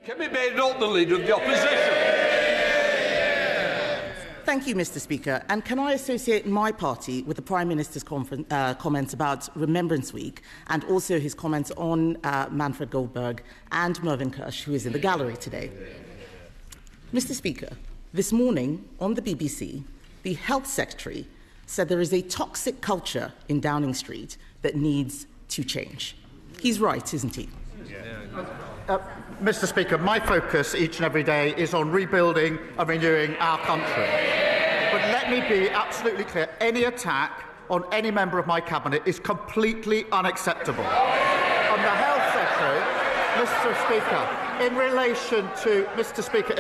Kemi made not the Leader of the Opposition. Thank you, Mr. Speaker. And can I associate my party with the Prime Minister's comments about Remembrance Week and also his comments on Manfred Goldberg and Mervyn Kirsch, who is in the gallery today? Mr. Speaker, this morning on the BBC, the Health Secretary said there is a toxic culture in Downing Street that needs to change. He's right, isn't he? Mr. Speaker, my focus each and every day is on rebuilding and renewing our country. But let me be absolutely clear, any attack on any member of my cabinet is completely unacceptable. On the Health Secretary, Mr. Speaker, in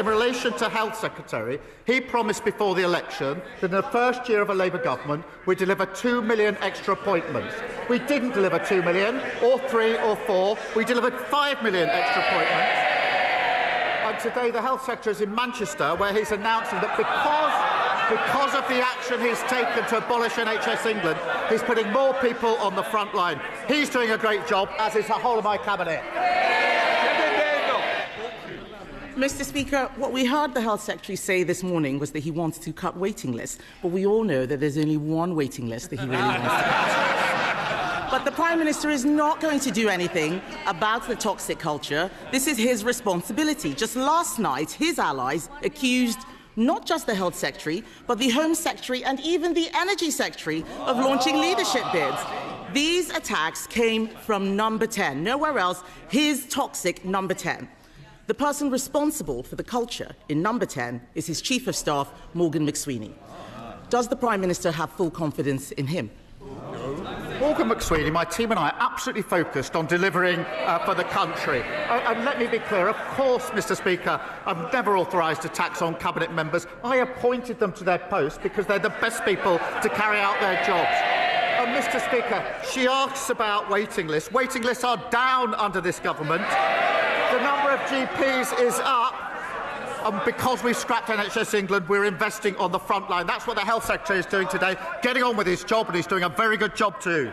relation to Health Secretary, he promised before the election that in the first year of a Labour government we'd deliver 2 million extra appointments. We didn't deliver 2 million, or 3 or 4. We delivered 5 million extra appointments. And today the Health Secretary is in Manchester, where he's announcing that because of the action he's taken to abolish NHS England, he's putting more people on the front line. He's doing a great job, as is the whole of my cabinet. Mr. Speaker, what we heard the Health Secretary say this morning was that he wants to cut waiting lists, but we all know that there's only one waiting list that he really wants to cut. But the Prime Minister is not going to do anything about the toxic culture. This is his responsibility. Just last night, his allies accused not just the Health Secretary, but the Home Secretary and even the Energy Secretary of launching leadership bids. These attacks came from Number 10, nowhere else, his toxic Number 10. The person responsible for the culture in Number 10 is his Chief of Staff, Morgan McSweeney. Does the Prime Minister have full confidence in him? Morgan McSweeney, my team and I are absolutely focused on delivering for the country. And let me be clear, of course, Mr. Speaker, I've never authorised attacks on Cabinet members. I appointed them to their posts because they're the best people to carry out their jobs. And Mr. Speaker, she asks about waiting lists. Waiting lists are down under this government. The number of GPs is up. And because we've scrapped NHS England, we're investing on the front line. That's what the Health Secretary is doing today, getting on with his job, and he's doing a very good job too.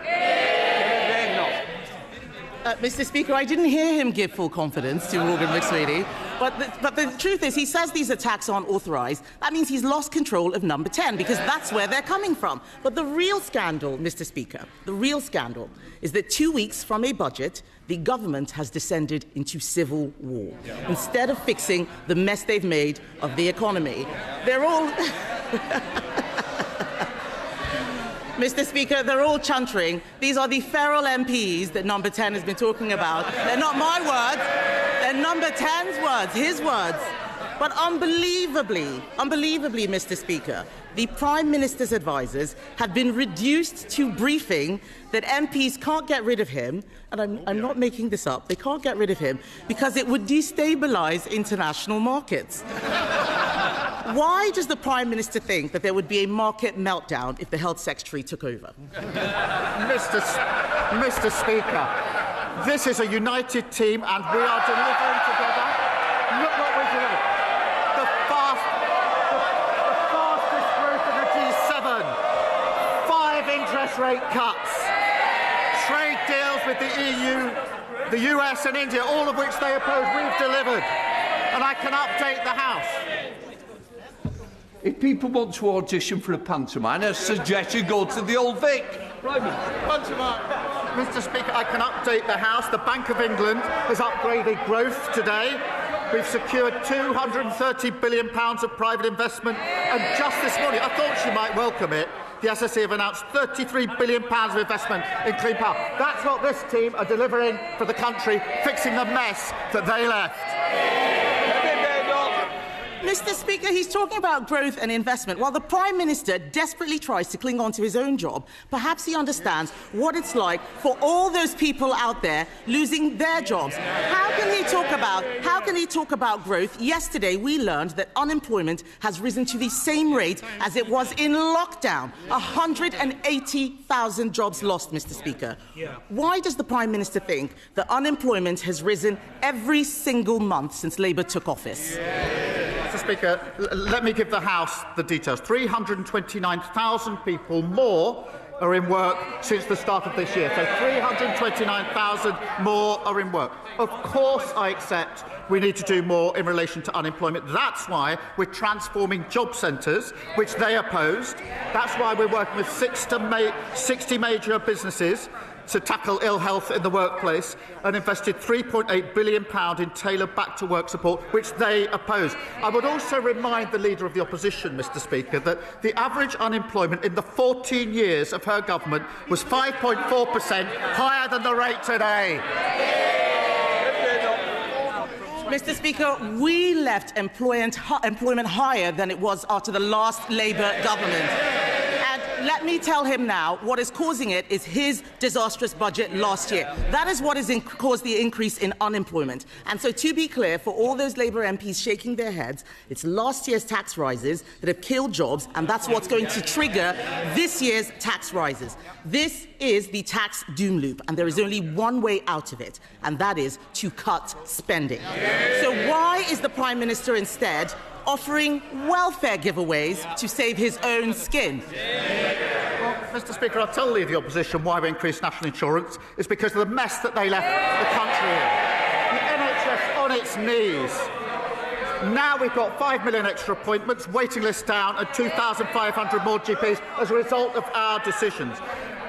Mr. Speaker, I didn't hear him give full confidence to Morgan McSweeney, but the truth is he says these attacks aren't authorised. That means he's lost control of Number 10, because that's where they're coming from. But the real scandal, Mr. Speaker, the real scandal is that 2 weeks from a budget, the government has descended into civil war. Instead of fixing the mess they've made of the economy, they're all... Mr. Speaker, they're all chuntering. These are the feral MPs that Number 10 has been talking about. They're not my words. They're Number 10's words, his words. But unbelievably, Mr. Speaker, the Prime Minister's advisers have been reduced to briefing that MPs can't get rid of him, and I'm not making this up, they can't get rid of him because it would destabilise international markets. Why does the Prime Minister think that there would be a market meltdown if the Health Secretary took over? Mr. Speaker, this is a united team and we are delivering together. Look what we're delivering. The fastest growth of the G7. 5 interest rate cuts. Trade deals with the EU, the US and India, all of which they oppose. We've delivered. And I can update the House. If people want to audition for a pantomime, I suggest you go to the Old Vic. Pantomime. Mr. Speaker, I can update the House. The Bank of England has upgraded growth today. We've secured £230 billion of private investment. And just this morning, I thought she might welcome it, the SSE have announced £33 billion of investment in clean power. That's what this team are delivering for the country, fixing the mess that they left. Mr. Speaker, he's talking about growth and investment while the Prime Minister desperately tries to cling on to his own job. Perhaps he understands what it's like for all those people out there losing their jobs. How can he talk about growth? Yesterday, we learned that unemployment has risen to the same rate as it was in lockdown. 180,000 jobs lost, Mr. Speaker. Why does the Prime Minister think that unemployment has risen every single month since Labour took office? Mr. Speaker, let me give the House the details. 329,000 people more are in work since the start of this year. So 329,000 more are in work. Of course, I accept we need to do more in relation to unemployment. That's why we're transforming job centres, which they opposed. That's why we're working with 60 major businesses to tackle ill health in the workplace and invested £3.8 billion in tailored back-to-work support, which they opposed. I would also remind the Leader of the Opposition, Mr Speaker, that the average unemployment in the 14 years of her government was 5.4%, higher than the rate today. Mr Speaker, we left employment higher than it was after the last Labour government. Let me tell him now, what is causing it is his disastrous budget last year. That is what has caused the increase in unemployment. And so, to be clear, for all those Labour MPs shaking their heads, it's last year's tax rises that have killed jobs, and that's what's going to trigger this year's tax rises. This is the tax doom loop, and there is only one way out of it, and that is to cut spending. So why is the Prime Minister instead offering welfare giveaways to save his own skin? Well, Mr Speaker, I'll tell the Leader of the Opposition why we increased national insurance. It's because of the mess that they left the country in. The NHS on its knees. Now we've got 5 million extra appointments, waiting lists down, and 2,500 more GPs as a result of our decisions.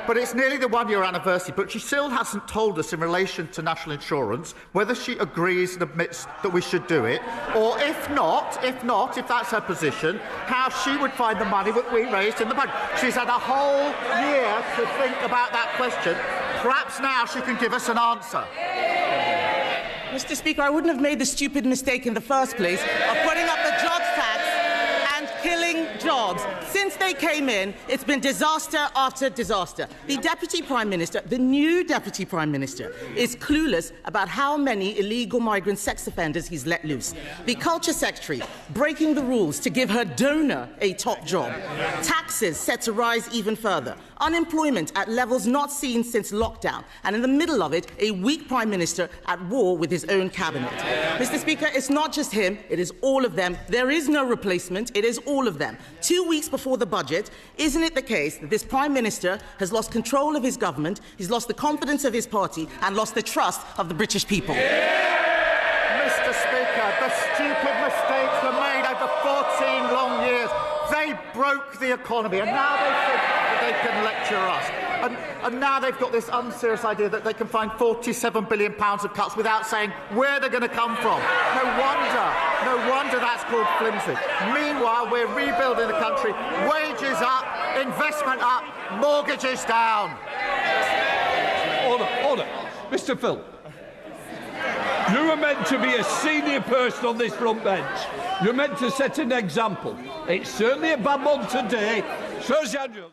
But it's nearly the one-year anniversary, but she still hasn't told us in relation to national insurance whether she agrees and admits that we should do it, or if not, if that's her position, how she would find the money that we raised in the budget. She's had a whole year to think about that question. Perhaps now she can give us an answer. Mr Speaker, I wouldn't have made the stupid mistake in the first place of putting up the jobs tax and killing jobs. Since they came in, it's been disaster after disaster. The Deputy Prime Minister, the new Deputy Prime Minister, is clueless about how many illegal migrant sex offenders he's let loose. The Culture Secretary breaking the rules to give her donor a top job. Taxes set to rise even further. Unemployment at levels not seen since lockdown. And in the middle of it, a weak Prime Minister at war with his own cabinet. Mr Speaker, it's not just him, it is all of them. There is no replacement, it is all of them. 2 weeks before the budget, isn't it the case that this Prime Minister has lost control of his government, he's lost the confidence of his party and lost the trust of the British people? Mr Speaker, the stupid mistakes were made over 14 long years. They broke the economy, and now they think that they can lecture us. And now they've got this unserious idea that they can find £47 billion of cuts without saying where they're going to come from. No wonder that's called flimsy. Meanwhile, we're rebuilding the country. Wages up, investment up, mortgages down. Order. Mr Phil. You are meant to be a senior person on this front bench. You're meant to set an example. It's certainly a bad one today. Sir January.